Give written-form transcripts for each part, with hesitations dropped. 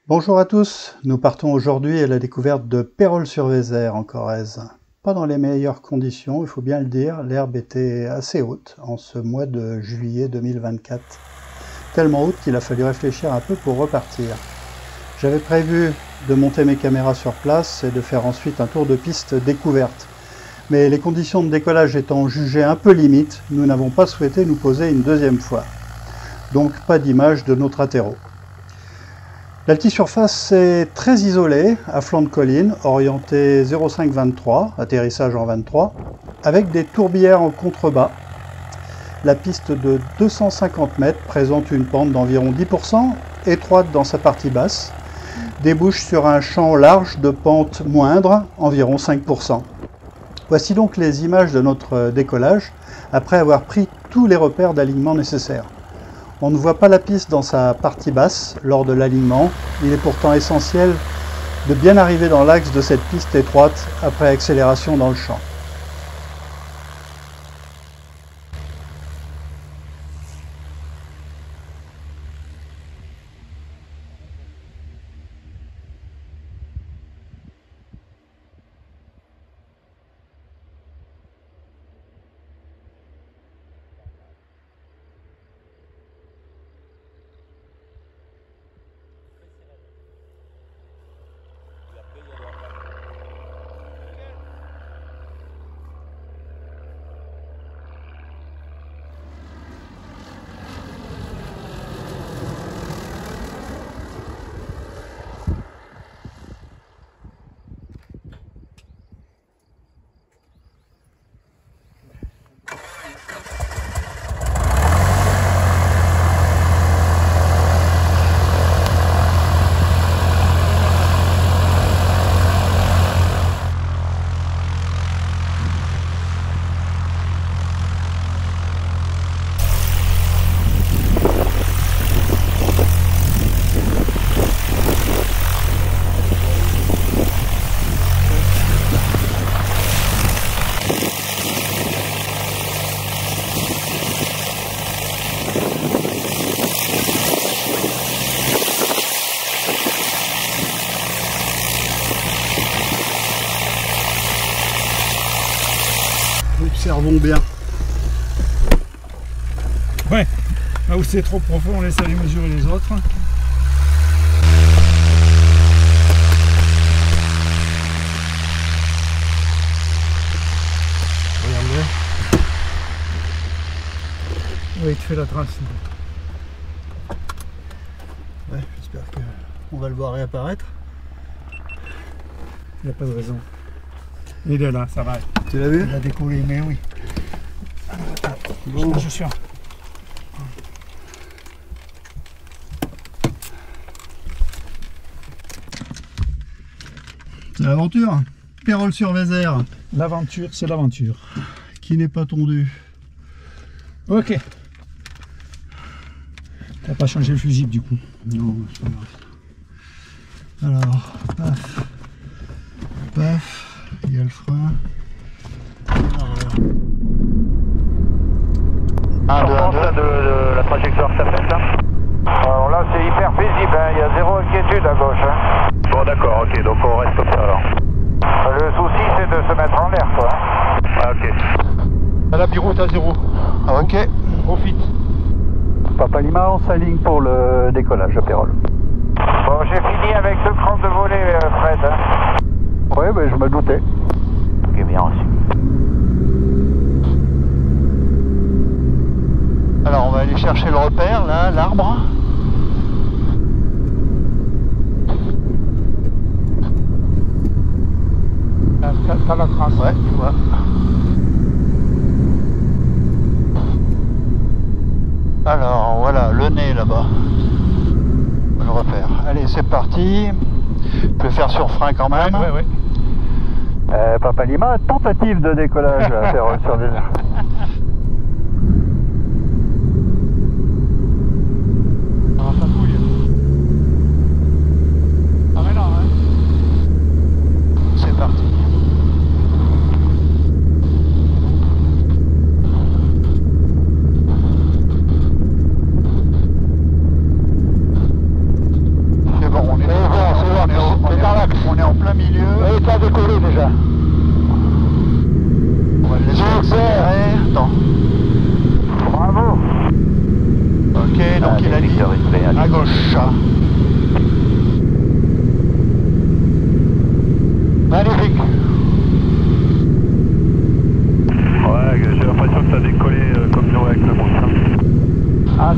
Bonjour à tous, nous partons aujourd'hui à la découverte de Pérols-sur-Vézère en Corrèze. Pas dans les meilleures conditions, il faut bien le dire, l'herbe était assez haute en ce mois de juillet 2024. Tellement haute qu'il a fallu réfléchir un peu pour repartir. J'avais prévu de monter mes caméras sur place et de faire ensuite un tour de piste découverte. Mais les conditions de décollage étant jugées un peu limites, nous n'avons pas souhaité nous poser une deuxième fois. Donc pas d'image de notre atterreau. L'altisurface est très isolée, à flanc de colline, orienté 0,5-23, atterrissage en 23, avec des tourbières en contrebas. La piste de 250 mètres présente une pente d'environ 10%, étroite dans sa partie basse, débouche sur un champ large de pente moindre, environ 5%. Voici donc les images de notre décollage, après avoir pris tous les repères d'alignement nécessaires. On ne voit pas la piste dans sa partie basse lors de l'alignement. Il est pourtant essentiel de bien arriver dans l'axe de cette piste étroite après accélération dans le champ. Observons bien. Ouais, là où c'est trop profond, on laisse aller mesurer les autres. Regardez. Oui, il te fait la trace. Ouais, j'espère qu'on va le voir réapparaître. Il n'y a pas de raison. Il est là, ça va. Tu l'as vu? Il a décollé, mais oui. Bon. Je suis sûr. C'est l'aventure. Pérols-sur-Vézère. L'aventure, c'est l'aventure. Qui n'est pas tondu. Ok. T'as pas changé le fusible du coup? Non, ça va. Alors, paf, paf, il y a le frein. De la trajectoire que ça fait là. Alors là c'est hyper paisible, hein. Il y a zéro inquiétude à gauche. Hein. Bon d'accord, ok, donc on reste comme ça alors. Le souci c'est de se mettre en l'air quoi. Ah ok. À la biroute à 0. Ah, ok. Profite. Papa Lima, on s'aligne pour le décollage à Pérols. Bon j'ai fini avec 2 crans de volée Fred. Hein. Oui, ben, je me doutais. Ok, bien reçu. Alors on va aller chercher le repère, là, l'arbre. T'as la trace. Ouais, je vois. Alors voilà, le nez là-bas. Le repère. Allez, c'est parti. Je peux faire sur frein quand même. Ouais. Papa Lima, tentative de décollage à Pérols-sur-Vézère. Ah mais non, hein. C'est parti. C'est bon, on est là.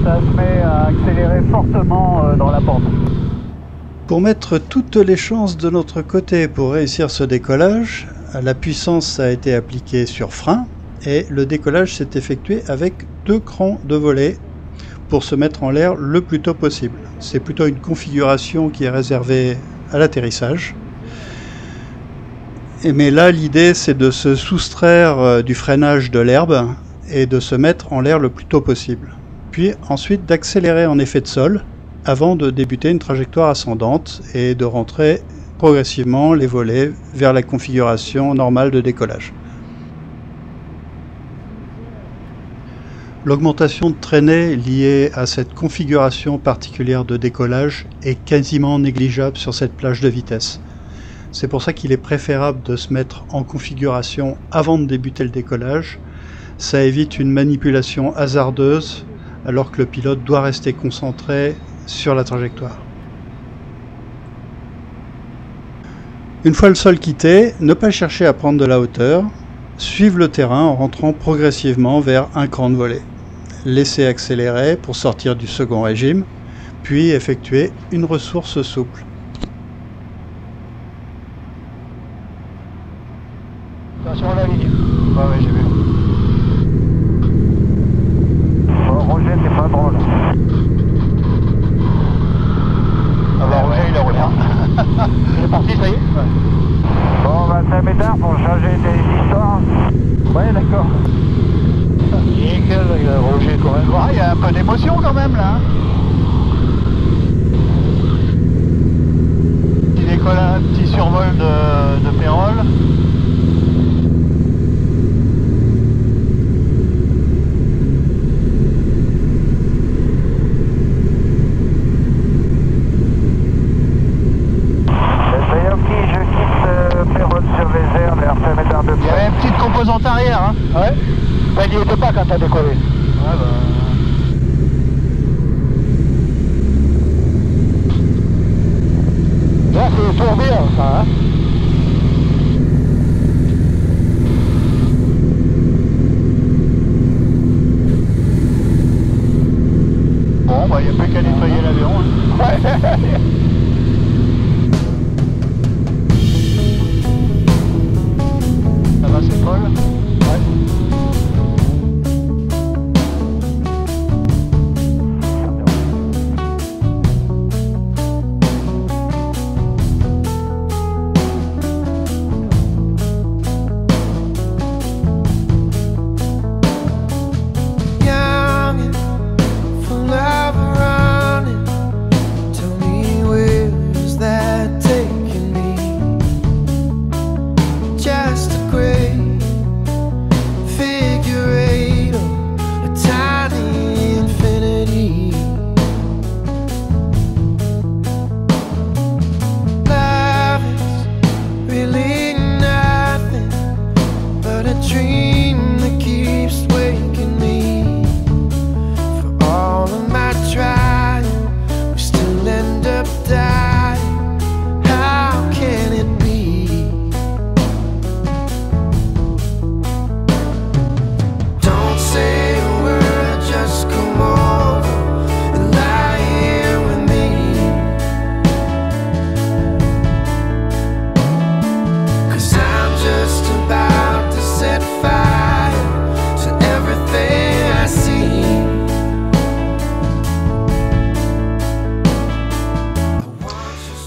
ça se met à accélérer fortement dans la pente. Pour mettre toutes les chances de notre côté pour réussir ce décollage, la puissance a été appliquée sur frein et le décollage s'est effectué avec 2 crans de volet pour se mettre en l'air le plus tôt possible. C'est plutôt une configuration qui est réservée à l'atterrissage. Mais là, l'idée, c'est de se soustraire du freinage de l'herbe et de se mettre en l'air le plus tôt possible. Puis ensuite d'accélérer en effet de sol avant de débuter une trajectoire ascendante et de rentrer progressivement les volets vers la configuration normale de décollage. L'augmentation de traînée liée à cette configuration particulière de décollage est quasiment négligeable sur cette plage de vitesse. C'est pour ça qu'il est préférable de se mettre en configuration avant de débuter le décollage. Ça évite une manipulation hasardeuse alors que le pilote doit rester concentré sur la trajectoire. Une fois le sol quitté, ne pas chercher à prendre de la hauteur, suivre le terrain en rentrant progressivement vers un cran de volée. Laisser accélérer pour sortir du second régime, puis effectuer une ressource souple. Attention à la ligne. Ouais, j'ai vu. Bon, Roger, t'es pas drôle. Ah bah Roger, il est roulé. Il est parti, ça y est. Ouais. Bon, bah ça m'éteint pour changer des histoires. Ouais, d'accord. Nickel, Roger, quand même. Il y a un peu d'émotion quand même là. Petit décollage, petit survol de Pérol. Il y avait une petite composante arrière, hein. Ouais. Ben, il n'y était pas quand t'as décollé. Ouais, bah... Là, c'est le tourbillon, ça, hein. Bon, bah, il n'y a plus qu'à nettoyer l'avion, hein. Ouais. C'est Paul. Ouais.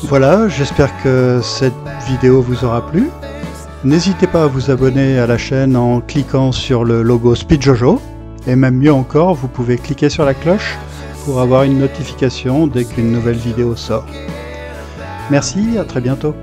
Voilà, j'espère que cette vidéo vous aura plu. N'hésitez pas à vous abonner à la chaîne en cliquant sur le logo SpeedJojo. Et même mieux encore, vous pouvez cliquer sur la cloche pour avoir une notification dès qu'une nouvelle vidéo sort. Merci, à très bientôt.